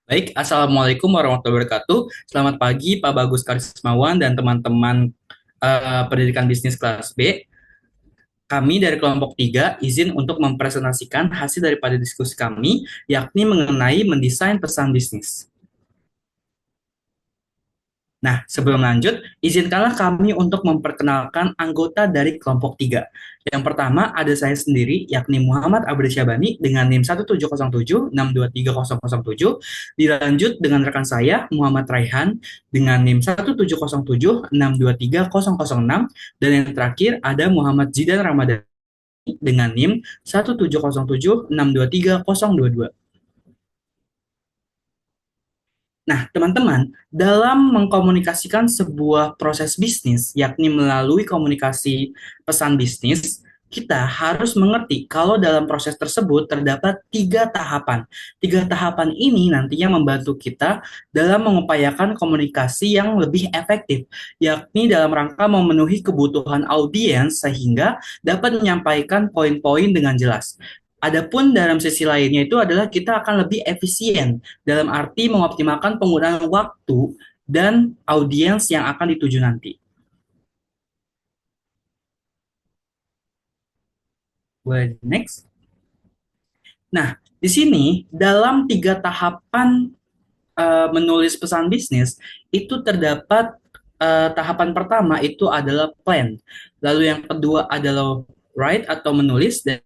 Baik, Assalamualaikum warahmatullahi wabarakatuh. Selamat pagi Pak Bagus Karismawan dan teman-teman pendidikan bisnis kelas B. Kami dari kelompok 3 izin untuk mempresentasikan hasil daripada diskusi kami, yakni mengenai mendesain pesan bisnis. Nah, sebelum lanjut, izinkanlah kami untuk memperkenalkan anggota dari kelompok 3. Yang pertama ada saya sendiri, yakni Muhammad Abdi Syabani dengan NIM 17076230007. Dilanjut dengan rekan saya, Muhammad Raihan dengan NIM 17076230006. Dan yang terakhir ada Muhammad Zidan Ramadhani dengan NIM 17076230022. Nah, teman-teman, dalam mengkomunikasikan sebuah proses bisnis, yakni melalui komunikasi pesan bisnis, kita harus mengerti kalau dalam proses tersebut terdapat tiga tahapan. Tiga tahapan ini nantinya membantu kita dalam mengupayakan komunikasi yang lebih efektif, yakni dalam rangka memenuhi kebutuhan audiens sehingga dapat menyampaikan poin-poin dengan jelas. Adapun dalam sisi lainnya itu adalah kita akan lebih efisien dalam arti mengoptimalkan penggunaan waktu dan audiens yang akan dituju nanti. Boleh next. Nah, di sini dalam tiga tahapan menulis pesan bisnis itu terdapat tahapan pertama itu adalah plan. Lalu yang kedua adalah write atau menulis dan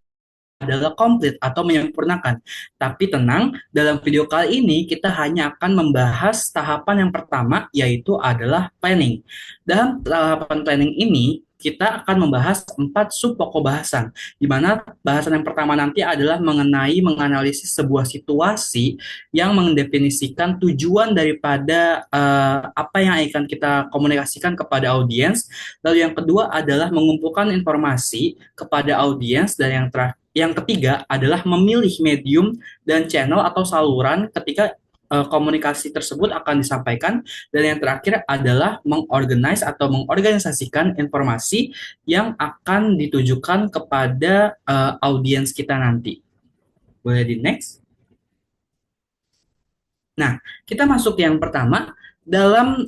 adalah komplit atau menyempurnakan. Tapi tenang, dalam video kali ini kita hanya akan membahas tahapan yang pertama, yaitu adalah planning. Dalam tahapan planning ini, kita akan membahas 4 sub pokok bahasan, di mana bahasan yang pertama nanti adalah mengenai menganalisis sebuah situasi yang mendefinisikan tujuan daripada apa yang akan kita komunikasikan kepada audiens. Lalu yang kedua adalah mengumpulkan informasi kepada audiens, dan yang ketiga adalah memilih medium dan channel atau saluran ketika komunikasi tersebut akan disampaikan, dan yang terakhir adalah mengorganize atau mengorganisasikan informasi yang akan ditujukan kepada audiens kita nanti. Boleh di next? Nah, kita masuk yang pertama. Dalam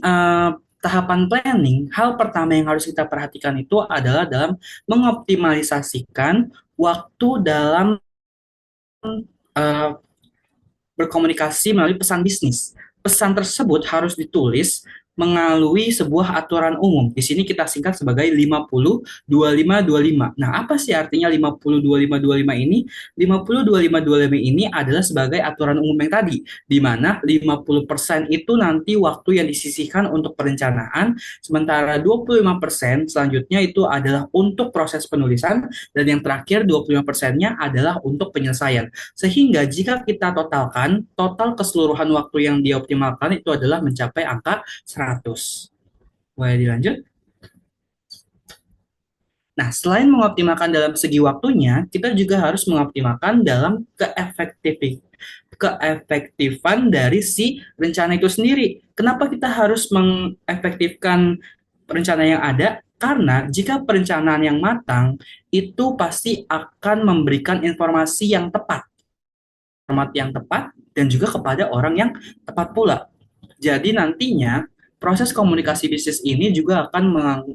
tahapan planning, hal pertama yang harus kita perhatikan itu adalah dalam mengoptimalisasikan waktu dalam uh, berkomunikasi melalui pesan bisnis. Pesan tersebut harus ditulis melalui sebuah aturan umum. Di sini kita singkat sebagai 50-25-25. Nah, apa sih artinya 50-25-25 ini? 50-25-25 ini adalah sebagai aturan umum yang tadi, di mana 50% itu nanti waktu yang disisihkan untuk perencanaan, sementara 25% selanjutnya itu adalah untuk proses penulisan, dan yang terakhir 25%-nya adalah untuk penyelesaian. Sehingga jika kita totalkan, total keseluruhan waktu yang dioptimalkan itu adalah mencapai angka 100. Boleh dilanjut? Nah, selain mengoptimalkan dalam segi waktunya, kita juga harus mengoptimalkan dalam keefektifan dari si rencana itu sendiri. Kenapa kita harus mengefektifkan rencana yang ada? Karena jika perencanaan yang matang, itu pasti akan memberikan informasi yang tepat, format yang tepat, dan juga kepada orang yang tepat pula. Jadi nantinya proses komunikasi bisnis ini juga akan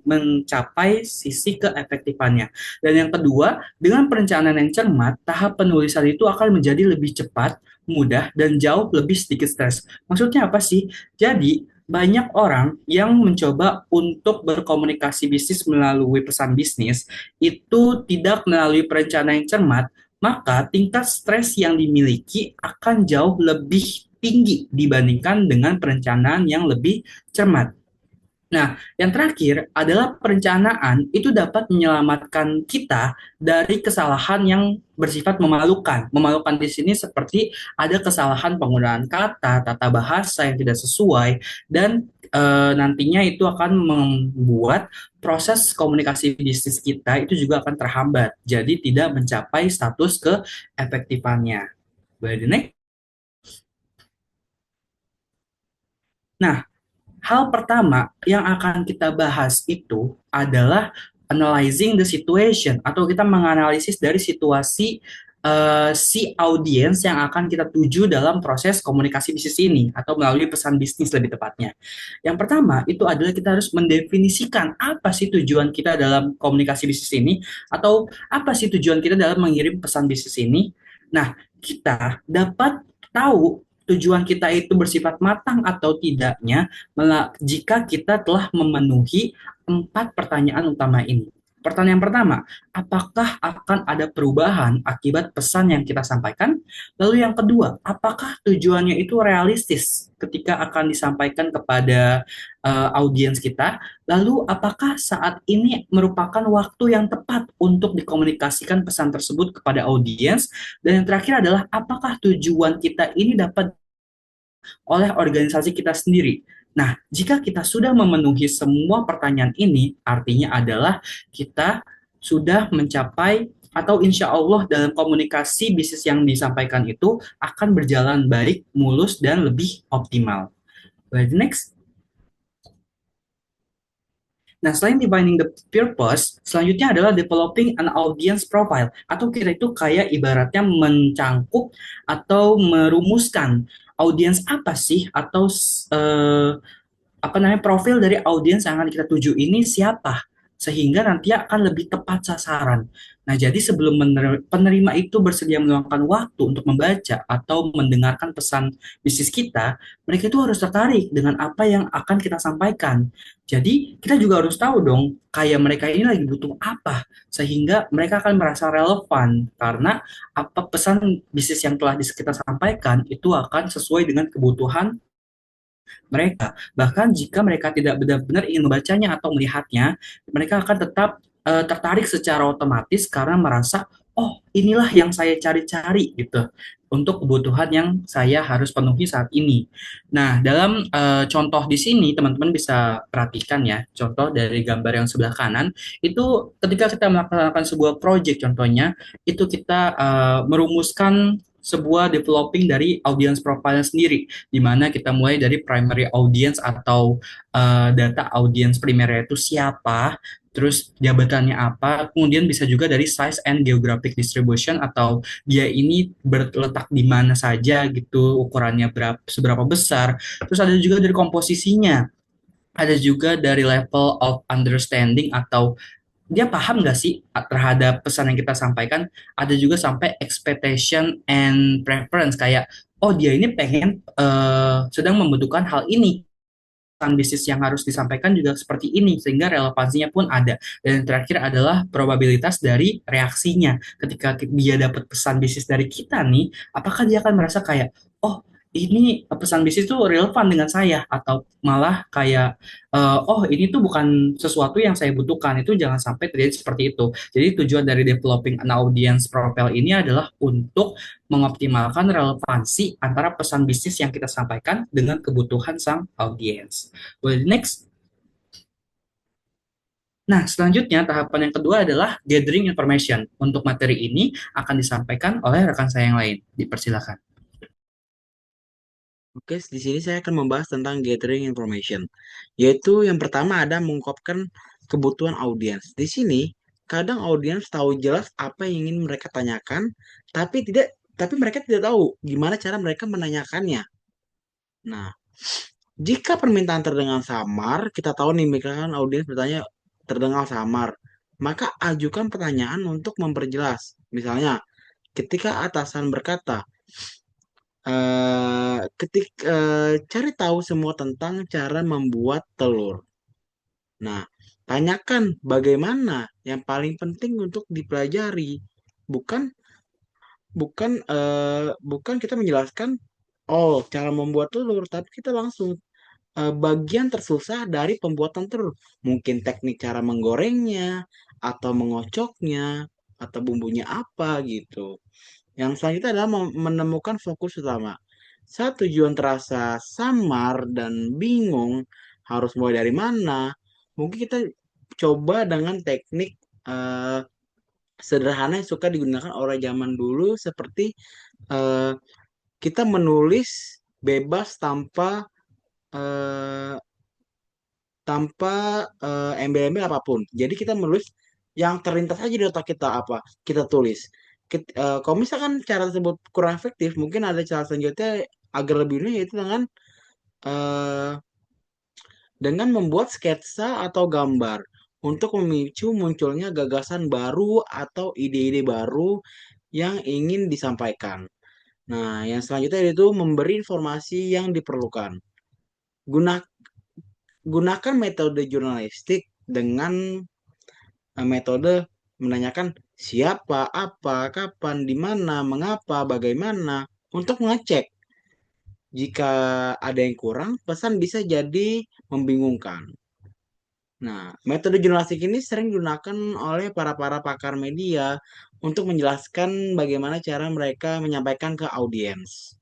mencapai sisi keefektifannya. Dan yang kedua, dengan perencanaan yang cermat, tahap penulisan itu akan menjadi lebih cepat, mudah, dan jauh lebih sedikit stres. Maksudnya apa sih? Jadi, banyak orang yang mencoba untuk berkomunikasi bisnis melalui pesan bisnis itu tidak melalui perencanaan yang cermat, maka tingkat stres yang dimiliki akan jauh lebih tinggi dibandingkan dengan perencanaan yang lebih cermat. Nah, yang terakhir adalah perencanaan itu dapat menyelamatkan kita dari kesalahan yang bersifat memalukan. Memalukan di sini seperti ada kesalahan penggunaan kata, tata bahasa yang tidak sesuai, dan nantinya itu akan membuat proses komunikasi bisnis kita itu juga akan terhambat. Jadi tidak mencapai status keefektifannya. Boleh di next? Nah, hal pertama yang akan kita bahas itu adalah analyzing the situation, atau kita menganalisis dari situasi si audiens yang akan kita tuju dalam proses komunikasi bisnis ini atau melalui pesan bisnis lebih tepatnya. Yang pertama itu adalah kita harus mendefinisikan apa sih tujuan kita dalam komunikasi bisnis ini atau apa sih tujuan kita dalam mengirim pesan bisnis ini. Nah, kita dapat tahu tujuan kita itu bersifat matang atau tidaknya jika kita telah memenuhi 4 pertanyaan utama ini. Pertanyaan pertama, apakah akan ada perubahan akibat pesan yang kita sampaikan? Lalu yang kedua, apakah tujuannya itu realistis ketika akan disampaikan kepada audiens kita? Lalu apakah saat ini merupakan waktu yang tepat untuk dikomunikasikan pesan tersebut kepada audiens? Dan yang terakhir adalah apakah tujuan kita ini dapat oleh organisasi kita sendiri. Nah, jika kita sudah memenuhi semua pertanyaan ini, artinya adalah kita sudah mencapai atau insya Allah dalam komunikasi bisnis yang disampaikan itu akan berjalan baik, mulus, dan lebih optimal. Baik, next. Nah, selain defining the purpose, selanjutnya adalah developing an audience profile. Atau kita itu kayak ibaratnya mencangkup atau merumuskan audiens apa sih atau eh, apa namanya profil dari audiens yang akan kita tuju ini siapa sehingga nanti akan lebih tepat sasaran. Nah, jadi sebelum penerima itu bersedia meluangkan waktu untuk membaca atau mendengarkan pesan bisnis kita, mereka itu harus tertarik dengan apa yang akan kita sampaikan. Jadi, kita juga harus tahu dong, kayak mereka ini lagi butuh apa, sehingga mereka akan merasa relevan, karena apa pesan bisnis yang telah kita sampaikan itu akan sesuai dengan kebutuhan mereka. Bahkan jika mereka tidak benar-benar ingin membacanya atau melihatnya, mereka akan tetap tertarik secara otomatis karena merasa, oh inilah yang saya cari-cari gitu untuk kebutuhan yang saya harus penuhi saat ini. Nah, dalam contoh di sini teman-teman bisa perhatikan ya, contoh dari gambar yang sebelah kanan itu ketika kita melaksanakan sebuah project contohnya, itu kita merumuskan sebuah developing dari audience profile sendiri di mana kita mulai dari primary audience atau data audience primernya itu siapa, terus jabatannya apa, kemudian bisa juga dari size and geographic distribution atau dia ini berletak di mana saja gitu, ukurannya seberapa besar, terus ada juga dari komposisinya, ada juga dari level of understanding atau dia paham nggak sih terhadap pesan yang kita sampaikan, ada juga sampai expectation and preference kayak oh dia ini pengen sedang membutuhkan hal ini, pesan bisnis yang harus disampaikan juga seperti ini sehingga relevansinya pun ada. Dan yang terakhir adalah probabilitas dari reaksinya ketika dia dapat pesan bisnis dari kita nih, apakah dia akan merasa kayak oh ini pesan bisnis itu relevan dengan saya atau malah kayak oh ini tuh bukan sesuatu yang saya butuhkan, itu jangan sampai terjadi seperti itu. Jadi tujuan dari developing an audience profile ini adalah untuk mengoptimalkan relevansi antara pesan bisnis yang kita sampaikan dengan kebutuhan sang audiens. Well, next. Nah, selanjutnya tahapan yang kedua adalah gathering information. Untuk materi ini akan disampaikan oleh rekan saya yang lain. Dipersilakan. Oke, di sini saya akan membahas tentang gathering information, yaitu yang pertama ada mengungkapkan kebutuhan audiens. Di sini, kadang audiens tahu jelas apa yang ingin mereka tanyakan, tapi mereka tidak tahu gimana cara mereka menanyakannya. Nah, jika permintaan terdengar samar, kita tahu nih, misalkan audiens bertanya terdengar samar, maka ajukan pertanyaan untuk memperjelas. Misalnya, ketika atasan berkata, cari tahu semua tentang cara membuat telur. Nah, tanyakan bagaimana yang paling penting untuk dipelajari. Bukan bukan bukan kita menjelaskan oh cara membuat telur, tapi kita langsung bagian tersusah dari pembuatan telur. Mungkin teknik cara menggorengnya atau mengocoknya atau bumbunya apa gitu. Yang selanjutnya adalah menemukan fokus utama. Saat tujuan terasa samar dan bingung harus mulai dari mana, mungkin kita coba dengan teknik eh, sederhana yang suka digunakan orang zaman dulu seperti eh, kita menulis bebas eh, tanpa embel-embel apapun. Jadi kita menulis yang terlintas aja di otak kita apa kita tulis. Kalau misalkan cara tersebut kurang efektif, mungkin ada cara selanjutnya agar lebih unik, yaitu eh, dengan membuat sketsa atau gambar untuk memicu munculnya gagasan baru atau ide-ide baru yang ingin disampaikan. Nah, yang selanjutnya itu memberi informasi yang diperlukan. Guna, Gunakan metode jurnalistik dengan metode menanyakan siapa, apa, kapan, di mana, mengapa, bagaimana untuk mengecek. Jika ada yang kurang, pesan bisa jadi membingungkan. Nah, metode jurnalistik ini sering digunakan oleh para pakar media untuk menjelaskan bagaimana cara mereka menyampaikan ke audiens.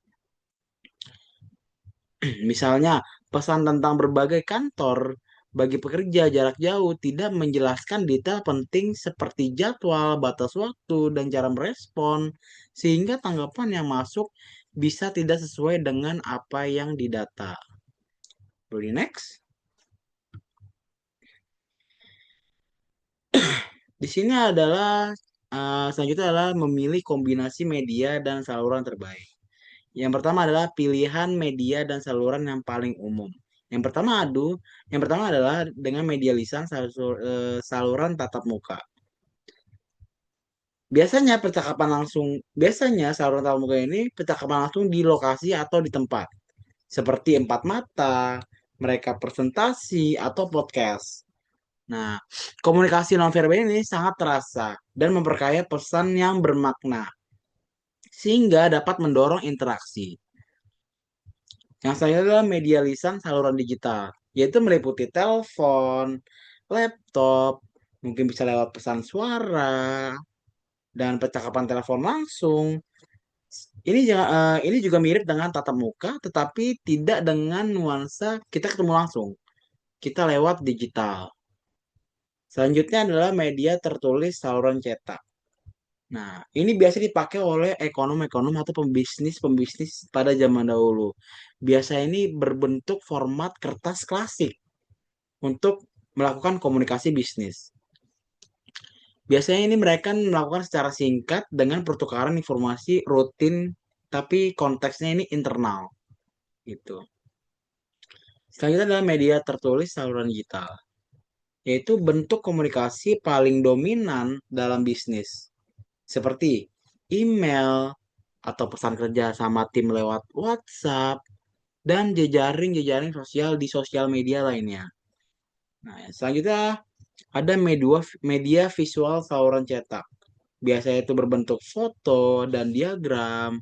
Misalnya, pesan tentang berbagai kantor bagi pekerja jarak jauh tidak menjelaskan detail penting seperti jadwal, batas waktu, dan cara merespon, sehingga tanggapan yang masuk bisa tidak sesuai dengan apa yang didata. Boleh next? Di sini adalah selanjutnya adalah memilih kombinasi media dan saluran terbaik. Yang pertama adalah pilihan media dan saluran yang paling umum. Yang pertama yang pertama adalah dengan media lisan saluran tatap muka. Biasanya saluran tatap muka ini percakapan langsung di lokasi atau di tempat, seperti empat mata, mereka presentasi atau podcast. Nah, komunikasi nonverbal ini sangat terasa dan memperkaya pesan yang bermakna, sehingga dapat mendorong interaksi. Yang selanjutnya adalah media lisan saluran digital, yaitu meliputi telepon, laptop, mungkin bisa lewat pesan suara, dan percakapan telepon langsung. Ini juga mirip dengan tatap muka, tetapi tidak dengan nuansa kita ketemu langsung. Kita lewat digital. Selanjutnya adalah media tertulis saluran cetak. Nah, ini biasa dipakai oleh ekonom-ekonom atau pembisnis-pembisnis pada zaman dahulu. Biasanya ini berbentuk format kertas klasik untuk melakukan komunikasi bisnis. Biasanya ini mereka melakukan secara singkat dengan pertukaran informasi rutin, tapi konteksnya ini internal gitu. Selanjutnya adalah media tertulis saluran digital, yaitu bentuk komunikasi paling dominan dalam bisnis, seperti email atau pesan kerja sama tim lewat WhatsApp dan jejaring-jejaring sosial di sosial media lainnya. Nah, selanjutnya ada media visual saluran cetak. Biasanya itu berbentuk foto dan diagram,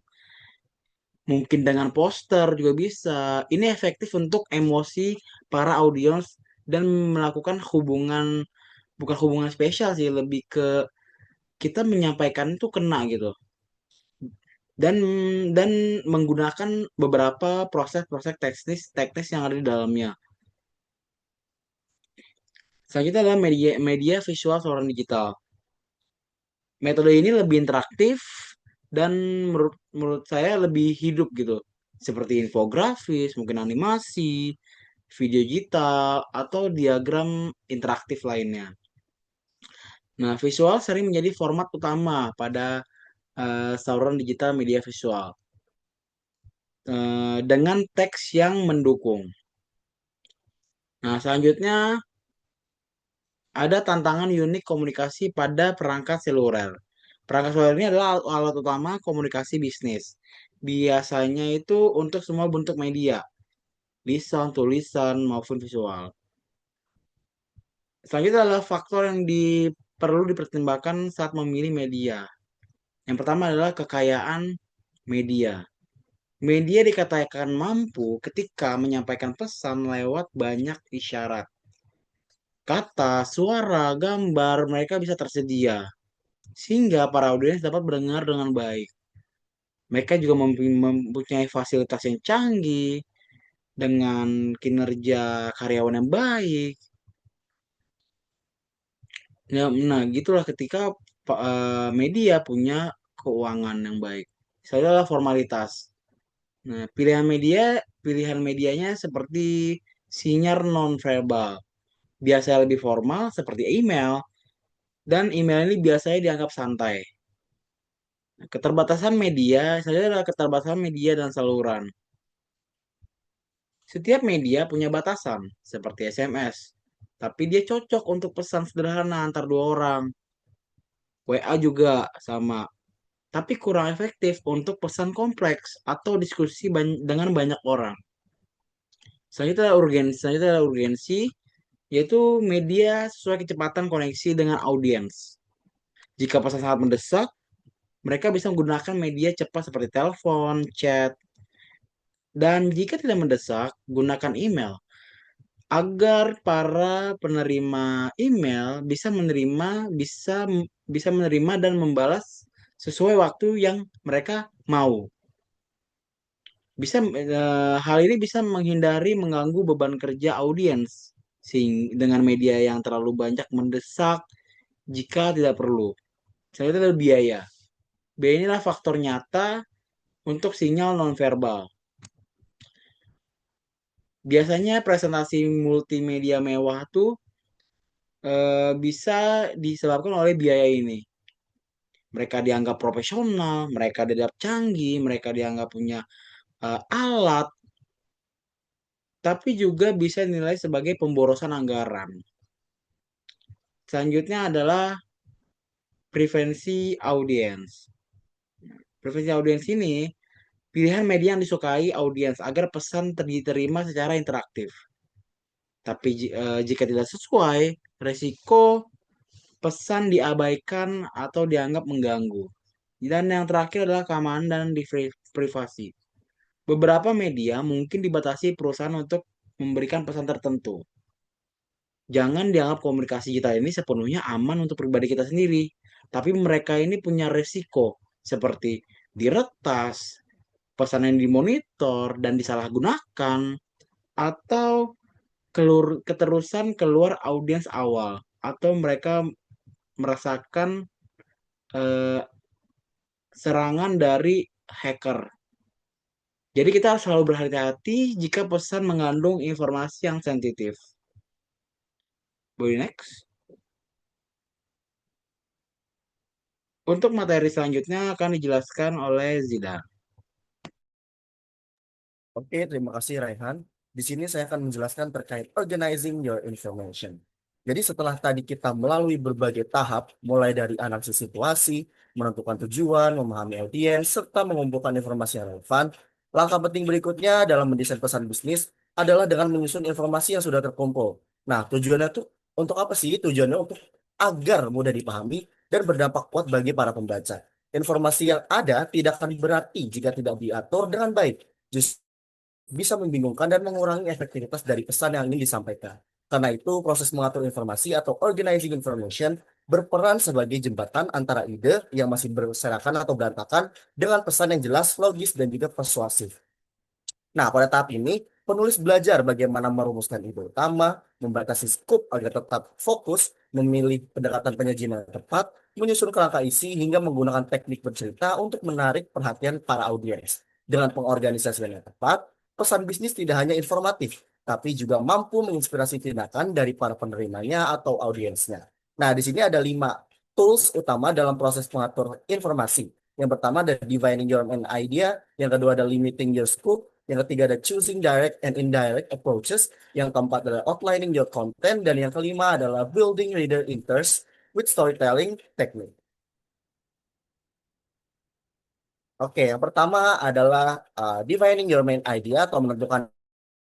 mungkin dengan poster juga bisa. Ini efektif untuk emosi para audiens dan melakukan bukan hubungan spesial sih, lebih ke kita menyampaikan itu kena gitu. Dan dan menggunakan beberapa proses-proses teknis yang ada di dalamnya. Selanjutnya adalah media visual saluran digital. Metode ini lebih interaktif dan menurut saya lebih hidup gitu. Seperti infografis, mungkin animasi, video digital, atau diagram interaktif lainnya. Nah, visual sering menjadi format utama pada saluran digital media visual dengan teks yang mendukung. Nah, selanjutnya ada tantangan unik komunikasi pada perangkat seluler. Perangkat seluler ini adalah alat utama komunikasi bisnis. Biasanya itu untuk semua bentuk media, lisan, tulisan, maupun visual. Selanjutnya adalah faktor yang perlu dipertimbangkan saat memilih media. Yang pertama adalah kekayaan media. Media dikatakan mampu ketika menyampaikan pesan lewat banyak isyarat. Kata, suara, gambar, mereka bisa tersedia. Sehingga para audiens dapat mendengar dengan baik. Mereka juga mempunyai fasilitas yang canggih, dengan kinerja karyawan yang baik. Ya, nah, gitulah ketika media punya keuangan yang baik. Saya adalah formalitas. Nah, pilihan medianya seperti sinyal nonverbal. Biasanya lebih formal seperti email, dan email ini biasanya dianggap santai. Keterbatasan media, saya adalah keterbatasan media dan saluran. Setiap media punya batasan, seperti SMS. Tapi dia cocok untuk pesan sederhana antar dua orang. WA juga sama. Tapi kurang efektif untuk pesan kompleks atau diskusi dengan banyak orang. Selanjutnya adalah urgensi, yaitu media sesuai kecepatan koneksi dengan audiens. Jika pesan sangat mendesak, mereka bisa menggunakan media cepat seperti telepon, chat, dan jika tidak mendesak, gunakan email agar para penerima email bisa menerima dan membalas sesuai waktu yang mereka mau. Hal ini bisa menghindari mengganggu beban kerja audiens dengan media yang terlalu banyak mendesak jika tidak perlu. Selanjutnya adalah biaya. Biaya inilah faktor nyata untuk sinyal nonverbal. Biasanya presentasi multimedia mewah tuh bisa disebabkan oleh biaya ini. Mereka dianggap profesional, mereka dianggap canggih, mereka dianggap punya alat, tapi juga bisa dinilai sebagai pemborosan anggaran. Selanjutnya adalah preferensi audiens. Preferensi audiens ini pilihan media yang disukai audiens agar pesan diterima secara interaktif. Tapi jika tidak sesuai, resiko pesan diabaikan atau dianggap mengganggu. Dan yang terakhir adalah keamanan dan privasi. Beberapa media mungkin dibatasi perusahaan untuk memberikan pesan tertentu. Jangan dianggap komunikasi kita ini sepenuhnya aman untuk pribadi kita sendiri. Tapi mereka ini punya resiko seperti diretas, pesan yang dimonitor dan disalahgunakan, atau keterusan keluar audiens awal, atau mereka merasakan eh, serangan dari hacker. Jadi kita harus selalu berhati-hati jika pesan mengandung informasi yang sensitif. Boleh next. Untuk materi selanjutnya akan dijelaskan oleh Zidar. Oke, terima kasih Raihan. Di sini saya akan menjelaskan terkait organizing your information. Jadi setelah tadi kita melalui berbagai tahap, mulai dari analisis situasi, menentukan tujuan, memahami audiens, serta mengumpulkan informasi yang relevan, langkah penting berikutnya dalam mendesain pesan bisnis adalah dengan menyusun informasi yang sudah terkumpul. Nah, tujuannya tuh untuk apa sih? Tujuannya untuk agar mudah dipahami dan berdampak kuat bagi para pembaca. Informasi yang ada tidak akan berarti jika tidak diatur dengan baik. Justru bisa membingungkan dan mengurangi efektivitas dari pesan yang ingin disampaikan. Karena itu, proses mengatur informasi atau organizing information berperan sebagai jembatan antara ide yang masih berserakan atau berantakan dengan pesan yang jelas, logis, dan juga persuasif. Nah, pada tahap ini, penulis belajar bagaimana merumuskan ide utama, membatasi skop agar tetap fokus, memilih pendekatan penyajian yang tepat, menyusun kerangka isi, hingga menggunakan teknik bercerita untuk menarik perhatian para audiens. Dengan pengorganisasian yang tepat, pesan bisnis tidak hanya informatif, tapi juga mampu menginspirasi tindakan dari para penerimanya atau audiensnya. Nah, di sini ada 5 tools utama dalam proses mengatur informasi. Yang pertama ada defining your main idea, yang kedua ada limiting your scope, yang ketiga ada choosing direct and indirect approaches, yang keempat adalah outlining your content, dan yang kelima adalah building reader interest with storytelling technique. Oke, yang pertama adalah defining your main idea atau menentukan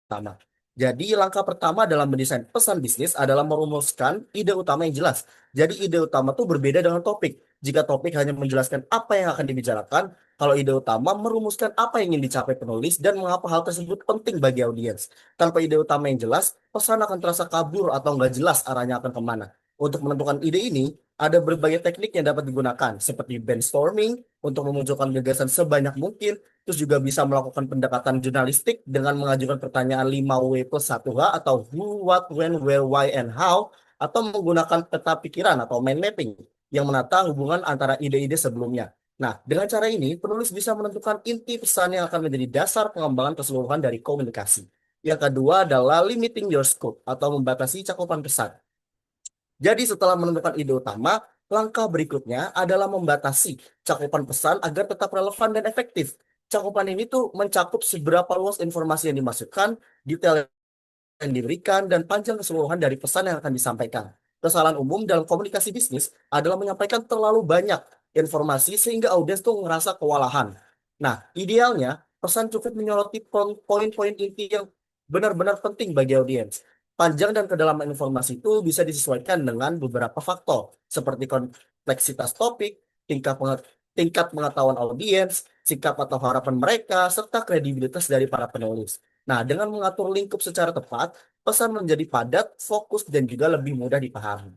utama. Jadi langkah pertama dalam mendesain pesan bisnis adalah merumuskan ide utama yang jelas. Jadi ide utama itu berbeda dengan topik. Jika topik hanya menjelaskan apa yang akan dibicarakan, kalau ide utama merumuskan apa yang ingin dicapai penulis dan mengapa hal tersebut penting bagi audiens. Tanpa ide utama yang jelas, pesan akan terasa kabur atau nggak jelas arahnya akan kemana. Untuk menentukan ide ini, ada berbagai teknik yang dapat digunakan, seperti brainstorming untuk memunculkan gagasan sebanyak mungkin, terus juga bisa melakukan pendekatan jurnalistik dengan mengajukan pertanyaan 5W plus 1H atau who, what, when, where, why, and how, atau menggunakan peta pikiran atau mind mapping yang menata hubungan antara ide-ide sebelumnya. Nah, dengan cara ini, penulis bisa menentukan inti pesan yang akan menjadi dasar pengembangan keseluruhan dari komunikasi. Yang kedua adalah limiting your scope atau membatasi cakupan pesan. Jadi setelah menentukan ide utama, Langkah berikutnya adalah membatasi cakupan pesan agar tetap relevan dan efektif. Cakupan ini tuh mencakup seberapa luas informasi yang dimasukkan, detail yang diberikan, dan panjang keseluruhan dari pesan yang akan disampaikan. Kesalahan umum dalam komunikasi bisnis adalah menyampaikan terlalu banyak informasi sehingga audiens tuh ngerasa kewalahan. Nah, idealnya pesan cukup menyoroti poin-poin inti yang benar-benar penting bagi audiens. Panjang dan kedalaman informasi itu bisa disesuaikan dengan beberapa faktor, seperti kompleksitas topik, tingkat pengetahuan audiens, sikap atau harapan mereka, serta kredibilitas dari para penulis. Nah, dengan mengatur lingkup secara tepat, pesan menjadi padat, fokus, dan juga lebih mudah dipahami.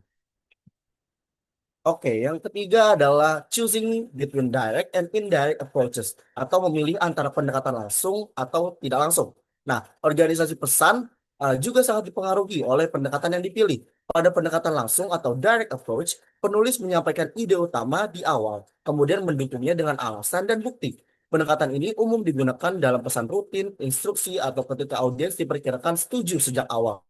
Oke, yang ketiga adalah choosing between direct and indirect approaches, atau memilih antara pendekatan langsung atau tidak langsung. Nah, organisasi pesan juga sangat dipengaruhi oleh pendekatan yang dipilih. Pada pendekatan langsung atau direct approach, penulis menyampaikan ide utama di awal, kemudian mendukungnya dengan alasan dan bukti. Pendekatan ini umum digunakan dalam pesan rutin, instruksi, atau ketika audiens diperkirakan setuju sejak awal.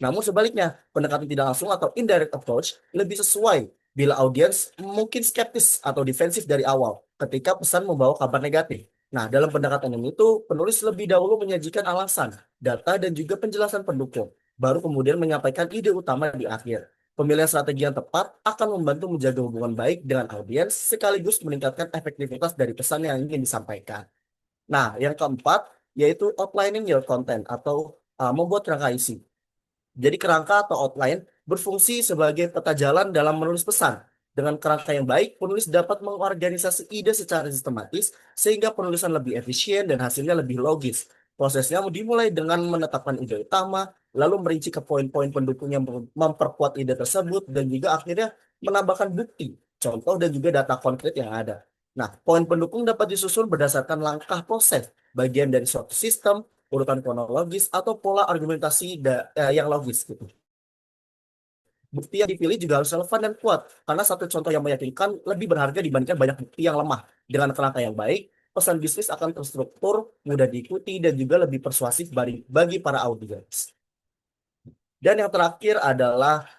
Namun sebaliknya, pendekatan tidak langsung atau indirect approach lebih sesuai bila audiens mungkin skeptis atau defensif dari awal ketika pesan membawa kabar negatif. Nah, dalam pendekatan ini tuh penulis lebih dahulu menyajikan alasan, data, dan juga penjelasan pendukung, baru kemudian menyampaikan ide utama di akhir. Pemilihan strategi yang tepat akan membantu menjaga hubungan baik dengan audiens sekaligus meningkatkan efektivitas dari pesan yang ingin disampaikan. Nah, yang keempat yaitu outlining your content atau membuat rangka isi. Jadi kerangka atau outline berfungsi sebagai peta jalan dalam menulis pesan. Dengan kerangka yang baik, penulis dapat mengorganisasi ide secara sistematis sehingga penulisan lebih efisien dan hasilnya lebih logis. Prosesnya dimulai dengan menetapkan ide utama, lalu merinci ke poin-poin pendukung yang memperkuat ide tersebut, dan juga akhirnya menambahkan bukti, contoh, dan juga data konkret yang ada. Nah, poin pendukung dapat disusun berdasarkan langkah proses, bagian dari suatu sistem, urutan kronologis, atau pola argumentasi yang logis gitu. Bukti yang dipilih juga harus relevan dan kuat, karena satu contoh yang meyakinkan lebih berharga dibandingkan banyak bukti yang lemah. Dengan kerangka yang baik, pesan bisnis akan terstruktur, mudah diikuti, dan juga lebih persuasif bagi para audiens. Dan yang terakhir adalah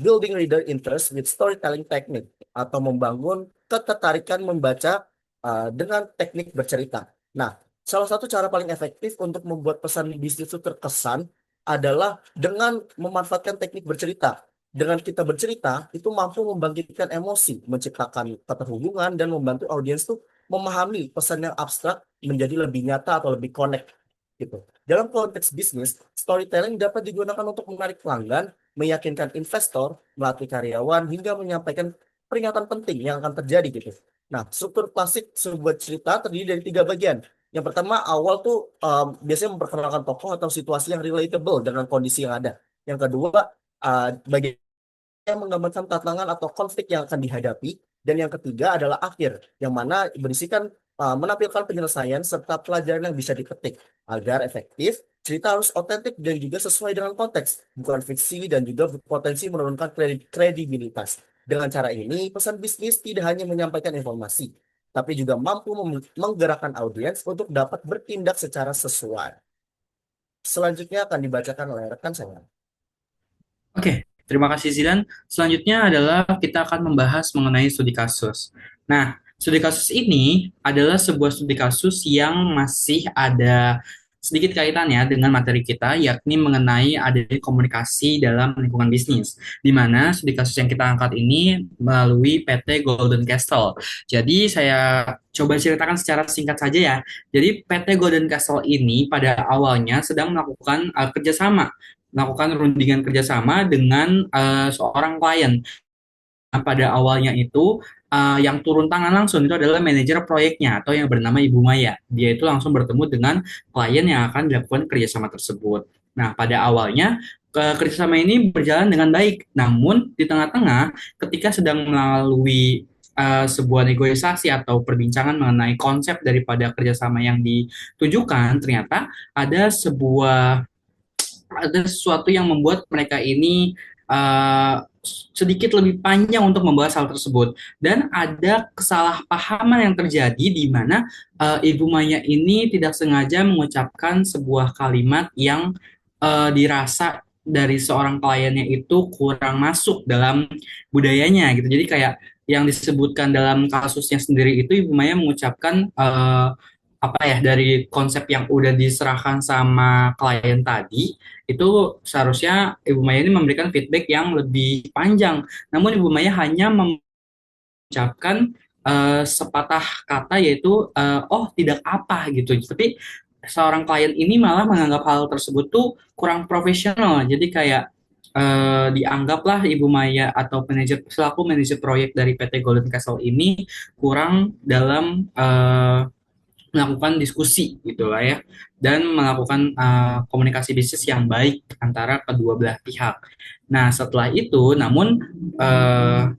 building reader interest with storytelling technique, atau membangun ketertarikan membaca dengan teknik bercerita. Nah, salah satu cara paling efektif untuk membuat pesan bisnis itu terkesan adalah dengan memanfaatkan teknik bercerita. Dengan kita bercerita, itu mampu membangkitkan emosi, menciptakan keterhubungan, dan membantu audiens tuh memahami pesan yang abstrak menjadi lebih nyata atau lebih connect gitu. Dalam konteks bisnis, storytelling dapat digunakan untuk menarik pelanggan, meyakinkan investor, melatih karyawan, hingga menyampaikan peringatan penting yang akan terjadi gitu. Nah, struktur klasik sebuah cerita terdiri dari tiga bagian. Yang pertama, awal tuh biasanya memperkenalkan tokoh atau situasi yang relatable dengan kondisi yang ada. Yang kedua, bagian yang menggambarkan tantangan atau konflik yang akan dihadapi. Dan yang ketiga adalah akhir, yang mana berisikan menampilkan penyelesaian serta pelajaran yang bisa dipetik. Agar efektif, cerita harus otentik dan juga sesuai dengan konteks, bukan fiksi, dan juga berpotensi menurunkan kredibilitas. Dengan cara ini, pesan bisnis tidak hanya menyampaikan informasi, tapi juga mampu menggerakkan audiens untuk dapat bertindak secara sesuai. Selanjutnya akan dibacakan oleh rekan saya. Oke, terima kasih Zidan. Selanjutnya adalah kita akan membahas mengenai studi kasus. Nah, studi kasus ini adalah sebuah studi kasus yang masih ada sedikit kaitannya dengan materi kita, yakni mengenai adanya komunikasi dalam lingkungan bisnis, di mana studi kasus yang kita angkat ini melalui PT Golden Castle. Jadi saya coba ceritakan secara singkat saja ya. Jadi PT Golden Castle ini pada awalnya sedang melakukan rundingan kerjasama dengan seorang klien. Nah, pada awalnya itu yang turun tangan langsung itu adalah manajer proyeknya atau yang bernama Ibu Maya. Dia itu langsung bertemu dengan klien yang akan dilakukan kerjasama tersebut. Nah, pada awalnya kerjasama ini berjalan dengan baik. Namun di tengah-tengah, ketika sedang melalui sebuah negosiasi atau perbincangan mengenai konsep daripada kerjasama yang ditujukan, ternyata ada sesuatu yang membuat mereka ini sedikit lebih panjang untuk membahas hal tersebut, dan ada kesalahpahaman yang terjadi di mana Ibu Maya ini tidak sengaja mengucapkan sebuah kalimat yang dirasa dari seorang kliennya itu kurang masuk dalam budayanya gitu. Jadi kayak yang disebutkan dalam kasusnya sendiri itu Ibu Maya mengucapkan apa ya dari konsep yang udah diserahkan sama klien tadi itu seharusnya Ibu Maya ini memberikan feedback yang lebih panjang. Namun Ibu Maya hanya mengucapkan sepatah kata yaitu oh tidak apa gitu. Tapi seorang klien ini malah menganggap hal tersebut tuh kurang profesional. Jadi kayak dianggaplah Ibu Maya atau manajer selaku manajer proyek dari PT Golden Castle ini kurang dalam melakukan diskusi gitu lah ya dan melakukan komunikasi bisnis yang baik antara kedua belah pihak. Nah setelah itu, namun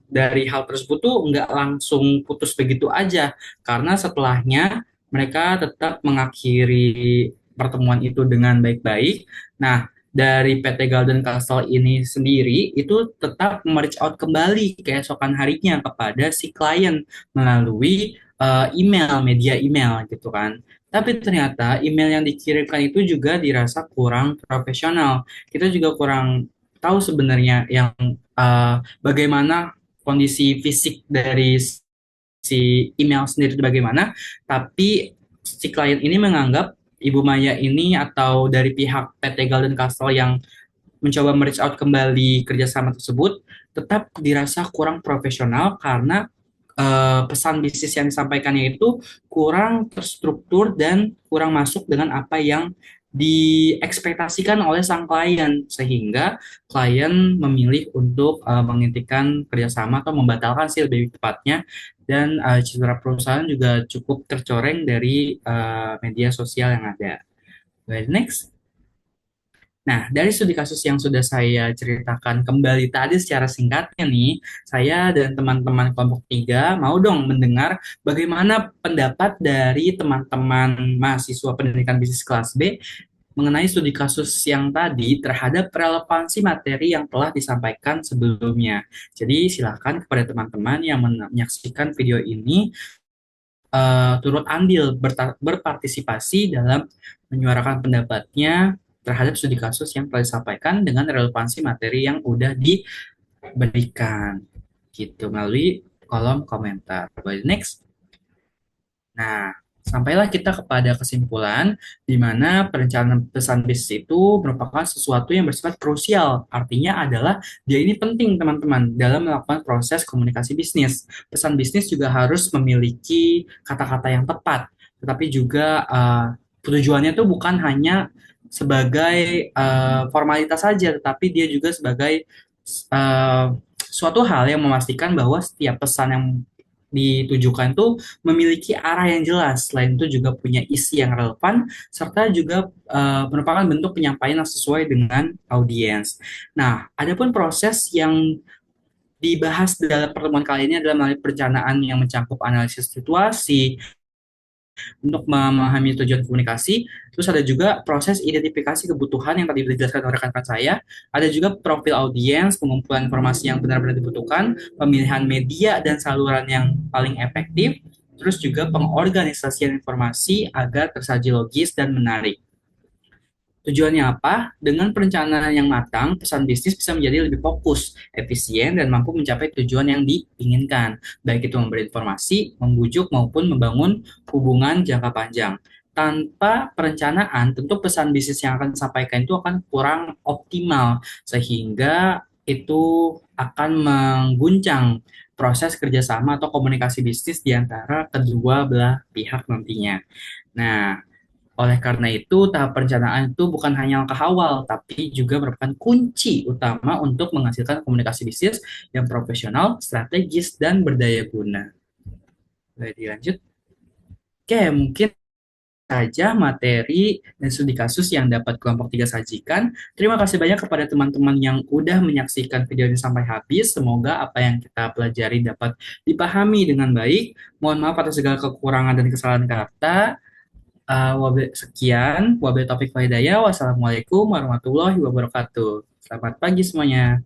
dari hal tersebut tuh nggak langsung putus begitu aja karena setelahnya mereka tetap mengakhiri pertemuan itu dengan baik-baik. Nah dari PT Golden Castle ini sendiri itu tetap reach out kembali keesokan harinya kepada si klien melalui email, media email gitu kan. Tapi ternyata email yang dikirimkan itu juga dirasa kurang profesional. Kita juga kurang tahu sebenarnya yang bagaimana kondisi fisik dari si email sendiri itu bagaimana. Tapi si klien ini menganggap Ibu Maya ini atau dari pihak PT Golden Castle yang mencoba reach out kembali kerjasama tersebut tetap dirasa kurang profesional karena pesan bisnis yang disampaikannya itu kurang terstruktur dan kurang masuk dengan apa yang diekspektasikan oleh sang klien sehingga klien memilih untuk menghentikan kerjasama atau membatalkan sih lebih tepatnya dan citra perusahaan juga cukup tercoreng dari media sosial yang ada. Well, next. Nah, dari studi kasus yang sudah saya ceritakan kembali tadi secara singkatnya nih, saya dan teman-teman kelompok 3 mau dong mendengar bagaimana pendapat dari teman-teman mahasiswa pendidikan bisnis kelas B mengenai studi kasus yang tadi terhadap relevansi materi yang telah disampaikan sebelumnya. Jadi silakan kepada teman-teman yang menyaksikan video ini turut andil berpartisipasi dalam menyuarakan pendapatnya terhadap studi kasus yang telah disampaikan dengan relevansi materi yang udah diberikan gitu melalui kolom komentar. Well, next. Nah, sampailah kita kepada kesimpulan di mana perencanaan pesan bisnis itu merupakan sesuatu yang bersifat krusial. Artinya adalah dia ini penting teman-teman dalam melakukan proses komunikasi bisnis. Pesan bisnis juga harus memiliki kata-kata yang tepat, tetapi juga tujuannya itu bukan hanya sebagai formalitas saja, tetapi dia juga sebagai suatu hal yang memastikan bahwa setiap pesan yang ditujukan tuh memiliki arah yang jelas. Selain itu juga punya isi yang relevan serta juga merupakan bentuk penyampaian yang sesuai dengan audiens. Nah, adapun proses yang dibahas dalam pertemuan kali ini adalah melalui perencanaan yang mencakup analisis situasi, untuk memahami tujuan komunikasi. Terus ada juga proses identifikasi kebutuhan yang tadi dijelaskan oleh rekan-rekan saya. Ada juga profil audiens, pengumpulan informasi yang benar-benar dibutuhkan, pemilihan media dan saluran yang paling efektif, terus juga pengorganisasian informasi agar tersaji logis dan menarik. Tujuannya apa? Dengan perencanaan yang matang, pesan bisnis bisa menjadi lebih fokus, efisien, dan mampu mencapai tujuan yang diinginkan, baik itu memberi informasi, membujuk, maupun membangun hubungan jangka panjang. Tanpa perencanaan, tentu pesan bisnis yang akan disampaikan itu akan kurang optimal, sehingga itu akan mengguncang proses kerjasama atau komunikasi bisnis di antara kedua belah pihak nantinya. Nah, oleh karena itu, tahap perencanaan itu bukan hanya langkah awal, tapi juga merupakan kunci utama untuk menghasilkan komunikasi bisnis yang profesional, strategis, dan berdaya guna. Jadi lanjut. Oke, mungkin saja materi dan studi kasus yang dapat kelompok 3 sajikan. Terima kasih banyak kepada teman-teman yang udah menyaksikan video ini sampai habis. Semoga apa yang kita pelajari dapat dipahami dengan baik. Mohon maaf atas segala kekurangan dan kesalahan kata. Sekian, wabillahi taufiq wal hidayah. Wassalamualaikum warahmatullahi wabarakatuh. Selamat pagi semuanya.